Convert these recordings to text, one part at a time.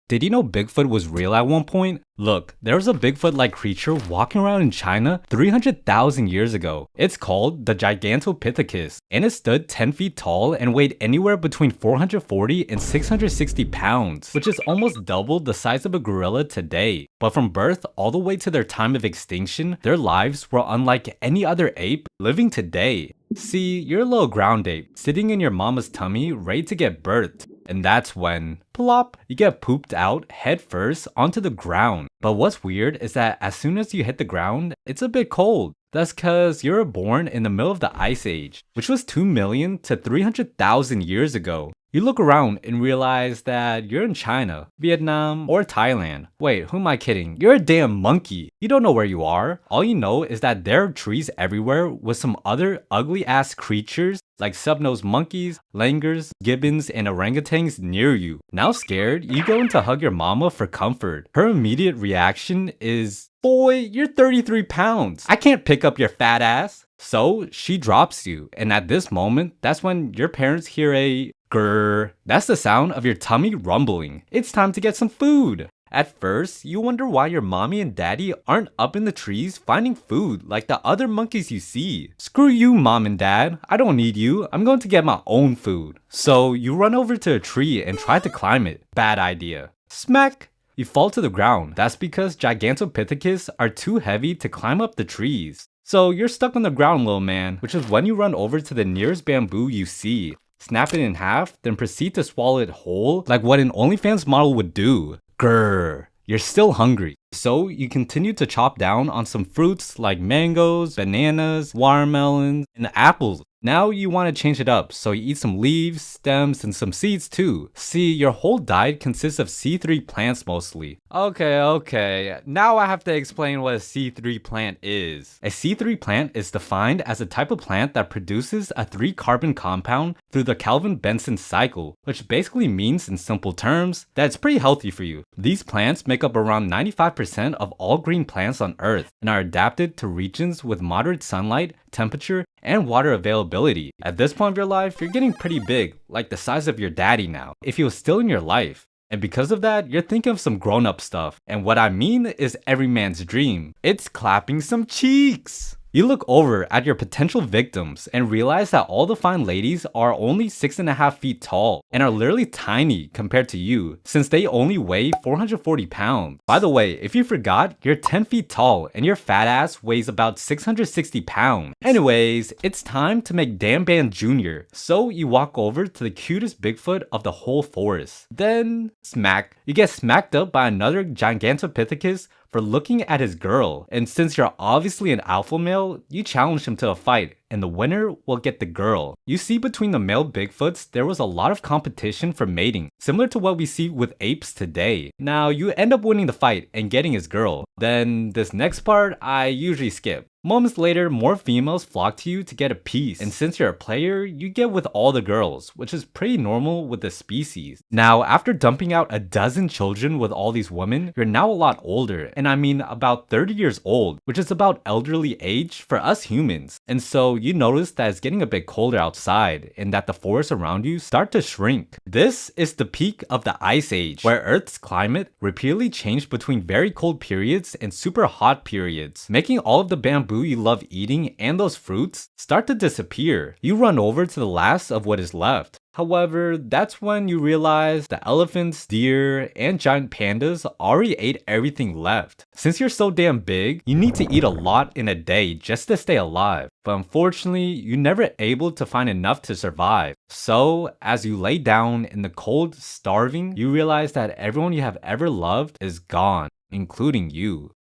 Did you know Bigfoot was real at one point? Look, there was a Bigfoot-like creature walking around in China 300,000 years ago. It's called the Gigantopithecus, and it stood 10 feet tall and weighed anywhere between 440 and 660 pounds, which is almost double the size of a gorilla today. But from birth all the way to their time of extinction, their lives were unlike any other ape living today. See, you're a little ground ape, sitting in your mama's tummy, ready to get birthed. And that's when, plop, you get pooped out head first onto the ground. But what's weird is that as soon as you hit the ground, it's a bit cold. That's cause you were born in the middle of the Ice Age, which was 2 million to 300,000 years ago. You look around and realize that you're in China, Vietnam, or Thailand. Wait, who am I kidding? You're a damn monkey. You don't know where you are. All you know is that there are trees everywhere with some other ugly ass creatures like sub-nosed monkeys, langurs, gibbons, and orangutans near you. Now scared, you go in to hug your mama for comfort. Her immediate reaction is, "Boy, you're 33 pounds. I can't pick up your fat ass." So she drops you, and at this moment, that's when your parents hear a grrr. That's the sound of your tummy rumbling. It's time to get some food. At first, you wonder why your mommy and daddy aren't up in the trees finding food like the other monkeys you see. Screw you, mom and dad. I don't need you. I'm going to get my own food. So you run over to a tree and try to climb it. Bad idea. Smack! You fall to the ground. That's because Gigantopithecus are too heavy to climb up the trees. So you're stuck on the ground, little man, which is when you run over to the nearest bamboo you see. Snap it in half, then proceed to swallow it whole like what an OnlyFans model would do. Grrr, you're still hungry. So you continue to chop down on some fruits like mangoes, bananas, watermelons, and apples. Now you want to change it up, so you eat some leaves, stems, and some seeds too. See, your whole diet consists of C3 plants mostly. Okay, now I have to explain what a C3 plant is. A C3 plant is defined as a type of plant that produces a 3-carbon compound through the Calvin-Benson cycle, which basically means in simple terms that it's pretty healthy for you. These plants make up around 95% of all green plants on Earth and are adapted to regions with moderate sunlight, temperature, and water availability. At this point of your life, you're getting pretty big, like the size of your daddy now, if he was still in your life. And because of that, you're thinking of some grown-up stuff. And what I mean is every man's dream. It's clapping some cheeks! You look over at your potential victims and realize that all the fine ladies are only 6.5 feet tall and are literally tiny compared to you, since they only weigh 440 pounds. By the way, if you forgot, you're 10 feet tall and your fat ass weighs about 660 pounds. Anyways, it's time to make Dan Ban Jr. So you walk over to the cutest Bigfoot of the whole forest. Then, smack. You get smacked up by another Gigantopithecus for looking at his girl, and since you're obviously an alpha male, you challenge him to a fight, and the winner will get the girl. You see, between the male Bigfoots, there was a lot of competition for mating, similar to what we see with apes today. Now, you end up winning the fight and getting his girl. Then, this next part, I usually skip. Moments later, more females flock to you to get a piece, and since you're a player, you get with all the girls, which is pretty normal with the species. Now, after dumping out a dozen children with all these women, you're now a lot older, and I mean about 30 years old, which is about elderly age for us humans. And so you notice that it's getting a bit colder outside, and that the forests around you start to shrink. This is the peak of the Ice Age, where Earth's climate repeatedly changed between very cold periods and super hot periods, making all of the bamboo you love eating and those fruits start to disappear. You run over to the last of what is left. However, that's when you realize the elephants, deer, and giant pandas already ate everything left. Since you're so damn big, you need to eat a lot in a day just to stay alive. But unfortunately, you're never able to find enough to survive. So, as you lay down in the cold, starving, you realize that everyone you have ever loved is gone, including you.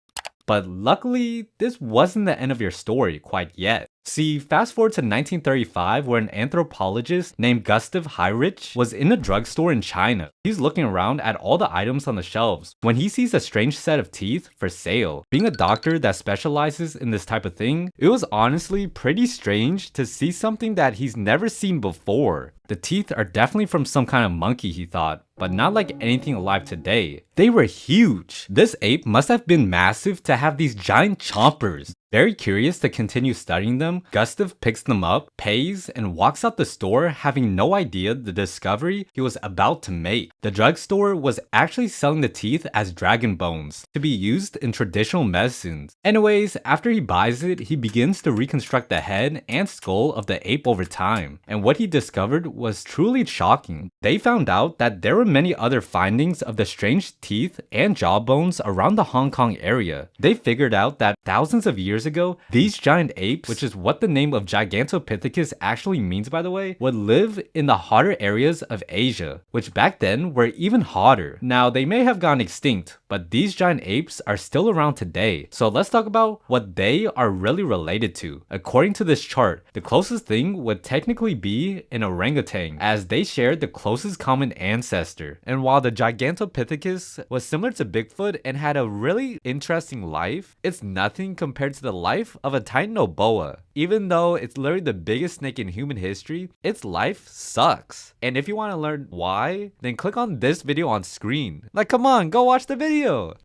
But luckily, this wasn't the end of your story quite yet. See, fast forward to 1935 where an anthropologist named Gustav Heinrich was in a drugstore in China. He's looking around at all the items on the shelves when he sees a strange set of teeth for sale. Being a doctor that specializes in this type of thing, it was honestly pretty strange to see something that he's never seen before. The teeth are definitely from some kind of monkey, he thought, but not like anything alive today. They were huge. This ape must have been massive to have these giant chompers. Very curious to continue studying them, Gustav picks them up, pays, and walks out the store having no idea the discovery he was about to make. The drugstore was actually selling the teeth as dragon bones to be used in traditional medicines. Anyways, after he buys it, he begins to reconstruct the head and skull of the ape over time, and what he discovered was truly shocking. They found out that there were many other findings of the strange teeth and jawbones around the Hong Kong area. They figured out that thousands of years ago, these giant apes, which is what the name of Gigantopithecus actually means by the way, would live in the hotter areas of Asia, which back then were even hotter. Now they may have gone extinct, but these giant apes are still around today. So let's talk about what they are really related to. According to this chart, the closest thing would technically be an orangutan, as they shared the closest common ancestor. And while the Gigantopithecus was similar to Bigfoot and had a really interesting life, it's nothing compared to the life of a Titanoboa. Even though it's literally the biggest snake in human history, its life sucks. And if you want to learn why, then click on this video on screen. Like, come on, go watch the video.